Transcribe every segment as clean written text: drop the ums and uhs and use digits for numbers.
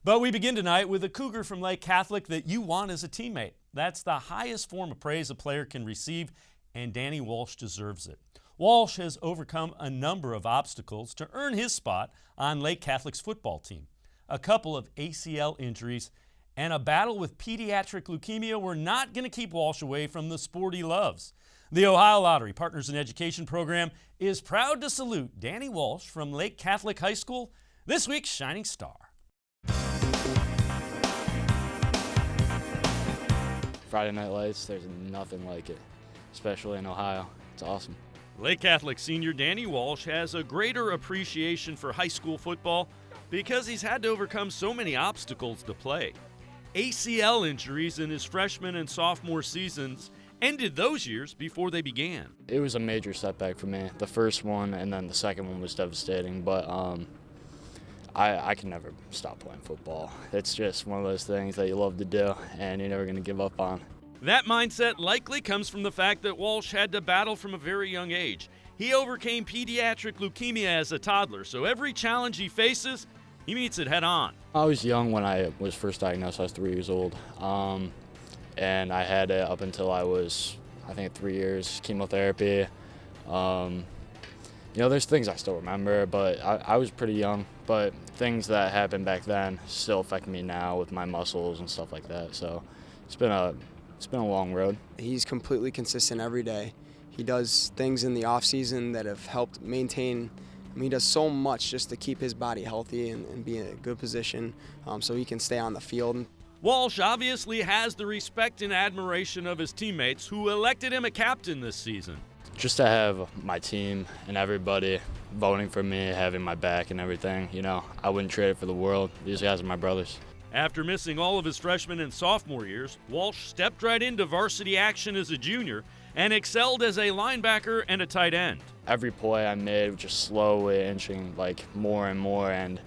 But we begin tonight with a Cougar from Lake Catholic that you want as a teammate. That's the highest form of praise a player can receive, and Danny Walsh deserves it. Walsh has overcome a number of obstacles to earn his spot on Lake Catholic's football team. A couple of ACL injuries and a battle with pediatric leukemia were not going to keep Walsh away from the sport he loves. The Ohio Lottery Partners in Education program is proud to salute Danny Walsh from Lake Catholic High School, this week's Shining Star. Friday Night Lights, there's nothing like it, especially in Ohio. It's awesome. Lake Catholic senior Danny Walsh has a greater appreciation for high school football because he's had to overcome so many obstacles to play. ACL injuries in his freshman and sophomore seasons ended those years before they began. It was a major setback for me. The first one and then the second one was devastating, but I can never stop playing football. It's just one of those things that you love to do and you're never going to give up on. That mindset likely comes from the fact that Walsh had to battle from a very young age. He overcame pediatric leukemia as a toddler, so every challenge he faces, he meets it head on. I was young when I was first diagnosed. I was 3 years old, and I had it up until I was, I think, 3 years, chemotherapy. There's things I still remember, but I was pretty young. But things that happened back then still affect me now with my muscles and stuff like that. So it's been a long road. He's completely consistent every day. He does things in the off season that have helped maintain. He does so much just to keep his body healthy and be in a good position so he can stay on the field. Walsh obviously has the respect and admiration of his teammates who elected him a captain this season. Just to have my team and everybody voting for me, having my back and everything, I wouldn't trade it for the world. These guys are my brothers. After missing all of his freshman and sophomore years, Walsh stepped right into varsity action as a junior and excelled as a linebacker and a tight end. Every play I made was just slowly inching more and more, and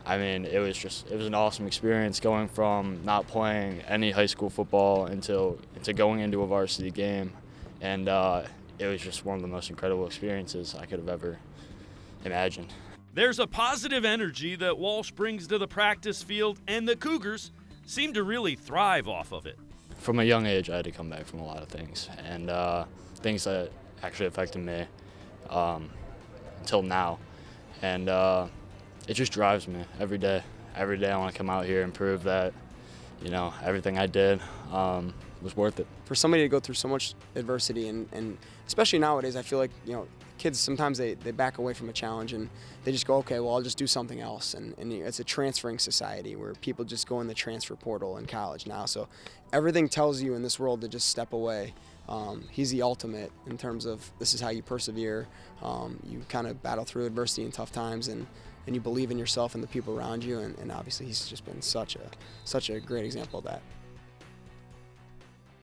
it was an awesome experience going from not playing any high school football into going into a varsity game, and it was just one of the most incredible experiences I could have ever imagined. There's a positive energy that Walsh brings to the practice field, and the Cougars seem to really thrive off of it. From a young age, I had to come back from a lot of things, and things that actually affected me until now. And it just drives me every day. Every day I want to come out here and prove that, everything I did was worth it. For somebody to go through so much adversity, and especially nowadays, I feel like, kids sometimes they back away from a challenge and they just go, okay, well, I'll just do something else. And it's a transferring society where people just go in the transfer portal in college now. So everything tells you in this world to just step away. He's the ultimate in terms of this is how you persevere. You kind of battle through adversity and tough times, and you believe in yourself and the people around you. And obviously he's just been such a great example of that.